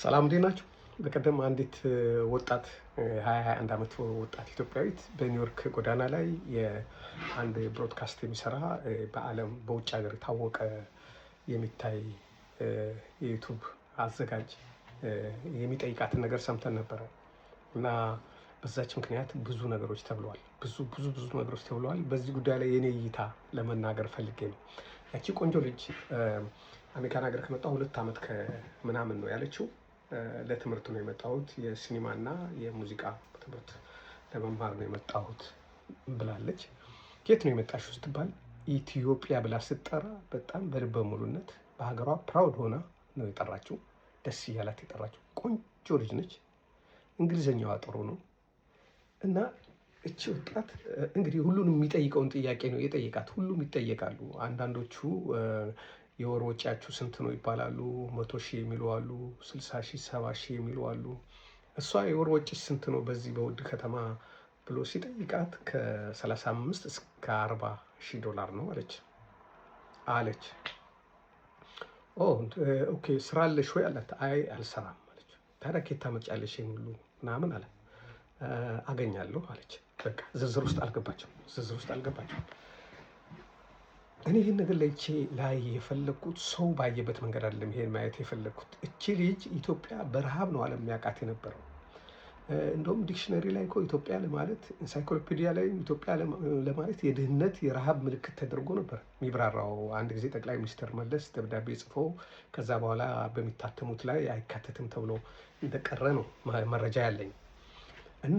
ሰላም እንዴት ናችሁ? በቀደም አንዲት ወጣት 21 ዓመት ወጣት ኢትዮጵያዊት በኒውዮርክ ጎዳና ላይ የአንድ ብሮድካስት የሚሰራ በዓለም በውጭ ሀገር የታወቀ የሚታይ የዩቱብ አዘጋጅ የሚጠይቃትን ነገር ሰምተን ነበረ እና በዛች ምክንያት ብዙ ነገሮች ተብለዋል። ብዙ ነገሮች ተብለዋል። በዚህ ጉዳይ ላይ የኔ እይታ ለመናገር ፈልጌ ነው። ያቺ ቆንጆ ልጅ አሜሪካን ሀገር ከመጣሁ 2 ዓመት ከምናምን ነው ያለችው። ለትምህርት ነው የመጣሁት፣ የሲኒማና የሙዚቃ ትምህርት ለመማር ነው የመጣሁት ብላለች። ከየት ነው የመጣሽው ስትባል ኢትዮጵያ ብላ ስትጠራ በጣም በልበ ሙሉነት በሀገሯ ፕራውድ ሆና ነው የጠራችው። ደስ እያላት የጠራችው ቆንጆ ልጅ ነች። እንግሊዘኛዋ ጥሩ ነው እና እቺ ወጣት እንግዲህ ሁሉንም የሚጠይቀውን ጥያቄ ነው የጠየቃት። ሁሉም ይጠየቃሉ። አንዳንዶቹ የወር ወጪያችሁ ስንት ነው ይባላሉ። 100 ሺህ የሚሉ አሉ፣ 60 ሺህ 70 ሺህ የሚሉ አሉ። እሷ የወር ወጪ ስንት ነው በዚህ በውድ ከተማ ብሎ ሲጠይቃት ከ35 እስከ 40 ሺህ ዶላር ነው አለች። ኦኬ ስራ አለሽ ወይ አላት። አይ አልሰራም አለች። ታዲያ ከየት ታመጫለሽ ሁሉ ምናምን አለ። አገኛለሁ አለች። በቃ ዝርዝር ውስጥ አልገባችም። እኔ ይህን ነገር ላይ የፈለግኩት ሰው ባየበት መንገድ አይደለም። ይሄን ማየት የፈለግኩት እቺ ልጅ ኢትዮጵያ በረሃብ ነው ዓለም የሚያውቃት የነበረው። እንደውም ዲክሽነሪ ላይ እኮ ኢትዮጵያ ለማለት ኢንሳይክሎፒዲያ ላይ ኢትዮጵያ ለማለት የድህነት የረሃብ ምልክት ተደርጎ ነበር የሚብራራው። አንድ ጊዜ ጠቅላይ ሚኒስትር መለስ ደብዳቤ ጽፎ ከዛ በኋላ በሚታተሙት ላይ አይካተትም ተብሎ እንደቀረ ነው መረጃ ያለኝ። እና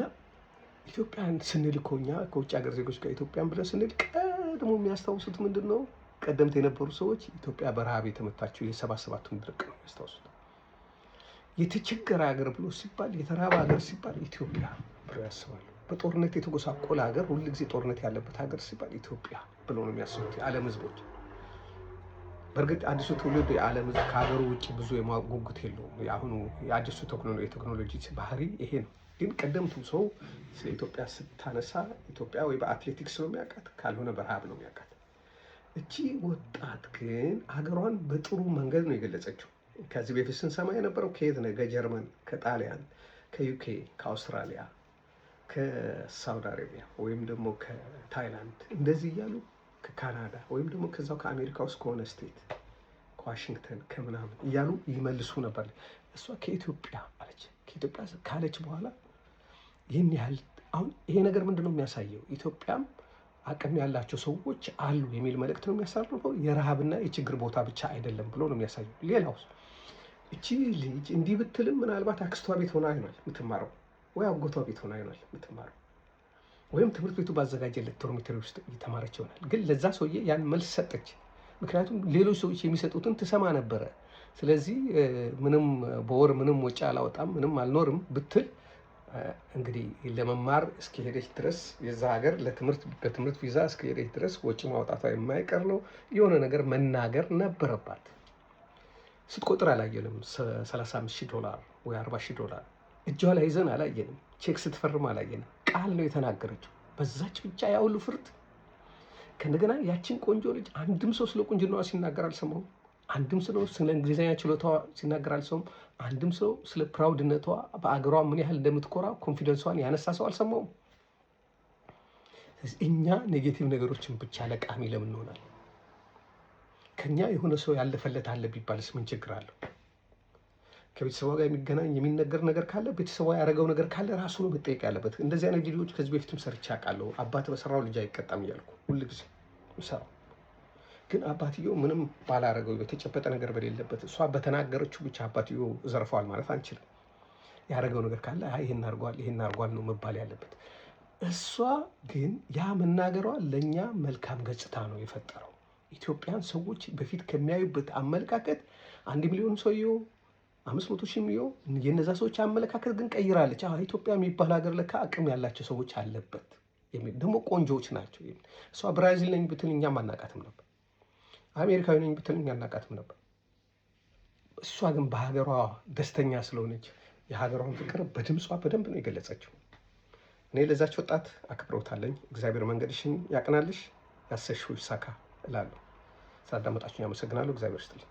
ኢትዮጵያን ስንል እኮ እኛ ከውጭ ሀገር ዜጎች ጋር ኢትዮጵያን ብለን ስንል ቀድሞ የሚያስታውሱት ምንድን ነው? ቀደምት የነበሩ ሰዎች ኢትዮጵያ በረሃብ የተመታቸው የ77ቱን ድርቅ ነው የሚያስታውሱት። የተቸገረ ሀገር ብሎ ሲባል፣ የተራበ ሀገር ሲባል ኢትዮጵያ ብሎ ያስባሉ። በጦርነት የተጎሳቆለ ሀገር፣ ሁልጊዜ ጦርነት ያለበት ሀገር ሲባል ኢትዮጵያ ብሎ ነው የሚያስቡት የዓለም ሕዝቦች። በእርግጥ አዲሱ ትውልድ የዓለም ሕዝብ ከሀገሩ ውጭ ብዙ የማወቅ ጉጉት የለውም። የአሁኑ የአዲሱ የቴክኖሎጂ ባህሪ ይሄ ነው። ግን ቀደምቱ ሰው ስለ ኢትዮጵያ ስታነሳ ኢትዮጵያ ወይ በአትሌቲክስ ነው የሚያውቃት፣ ካልሆነ በረሃብ ነው የሚያውቃት። እቺ ወጣት ግን ሀገሯን በጥሩ መንገድ ነው የገለጸችው። ከዚህ በፊት ስንሰማ የነበረው ከየት ነው? ከጀርመን፣ ከጣሊያን፣ ከዩኬ፣ ከአውስትራሊያ፣ ከሳውዲ አረቢያ ወይም ደግሞ ከታይላንድ እንደዚህ እያሉ ከካናዳ ወይም ደግሞ ከዛው ከአሜሪካ ውስጥ ከሆነ ስቴት ከዋሽንግተን ከምናምን እያሉ ይመልሱ ነበር። እሷ ከኢትዮጵያ አለች። ከኢትዮጵያ ካለች በኋላ ይህን ያህል አሁን ይሄ ነገር ምንድን ነው የሚያሳየው? ኢትዮጵያም አቅም ያላቸው ሰዎች አሉ የሚል መልእክት ነው የሚያሳርፈው። የረሃብና የችግር ቦታ ብቻ አይደለም ብሎ ነው የሚያሳየው። ሌላው እቺ ልጅ እንዲህ ብትልም ምናልባት አክስቷ ቤት ሆና ይሆናል የምትማረው፣ ወይ አጎቷ ቤት ሆና ይሆናል የምትማረው፣ ወይም ትምህርት ቤቱ ባዘጋጀለት ዶርሚተሪ ውስጥ እየተማረች ይሆናል። ግን ለዛ ሰውዬ ያን መልስ ሰጠች። ምክንያቱም ሌሎች ሰዎች የሚሰጡትን ትሰማ ነበረ። ስለዚህ ምንም በወር ምንም ወጪ አላወጣም ምንም አልኖርም ብትል እንግዲህ ለመማር እስከሄደች ድረስ የዛ ሀገር በትምህርት ቪዛ እስከሄደች ድረስ ወጪ ማውጣቷ የማይቀር ነው። የሆነ ነገር መናገር ነበረባት። ስትቆጥር አላየንም። 35 ሺህ ዶላር ወይ 40 ሺህ ዶላር እጇ ላይ ይዘን አላየንም። ቼክ ስትፈርም አላየንም። ቃል ነው የተናገረችው። በዛች ብቻ ያ ሁሉ ፍርድ። ከእንደገና ያችን ቆንጆ ልጅ አንድም ሰው ስለ ቁንጅናዋ ሲናገር አልሰማሁም። አንድም ሰው ስለ እንግሊዝኛ ችሎታዋ ሲናገር አልሰማሁም። አንድም ሰው ስለ ፕራውድነቷ በአገሯ ምን ያህል እንደምትኮራ ኮንፊደንሷን ያነሳ ሰው አልሰማሁም። እኛ ኔጌቲቭ ነገሮችን ብቻ ለቃሚ ለምን እንሆናለን? ከኛ የሆነ ሰው ያለፈለት አለ ቢባልስ ምን ችግር አለው? ከቤተሰቧ ጋር የሚገናኝ የሚነገር ነገር ካለ ቤተሰቧ ያደረገው ነገር ካለ ራሱ ነው መጠየቅ ያለበት። እንደዚህ አይነት ቪዲዮዎች ከዚህ በፊትም ሰርቼ አውቃለሁ። አባት በሰራው ልጅ አይቀጣም እያልኩ ሁልጊዜ ሰራው። ግን አባትየው ምንም ባላረገው በተጨበጠ ነገር በሌለበት እሷ በተናገረችው ብቻ አባትየው ዘርፈዋል ማለት አንችልም። ያደረገው ነገር ካለ ይሄን አድርጓል ነው መባል ያለበት። እሷ ግን ያ መናገሯ ለእኛ መልካም ገጽታ ነው የፈጠረው። ኢትዮጵያን ሰዎች በፊት ከሚያዩበት አመለካከት 1 ሚሊዮን ሰውየው 500 ሺህ የሚየው የነዛ ሰዎች አመለካከት ግን ቀይራለች። ኢትዮጵያ የሚባል ሀገር ለካ አቅም ያላቸው ሰዎች አለበት የሚል ደግሞ ቆንጆዎች ናቸው። እሷ ብራዚል ነኝ ብትል እኛም አናቃትም ነበር። አሜሪካዊ ነኝ ብትል እኛ አናቃትም ነበር። እሷ ግን በሀገሯ ደስተኛ ስለሆነች የሀገሯን ፍቅር በድምጿ በደንብ ነው የገለጸችው። እኔ ለዛች ወጣት አክብሮት አለኝ። እግዚአብሔር መንገድሽን ያቅናልሽ፣ ያሰሽው ይሳካ እላለሁ። ሳዳመጣችሁኝ አመሰግናለሁ። እግዚአብሔር ይስጥልኝ።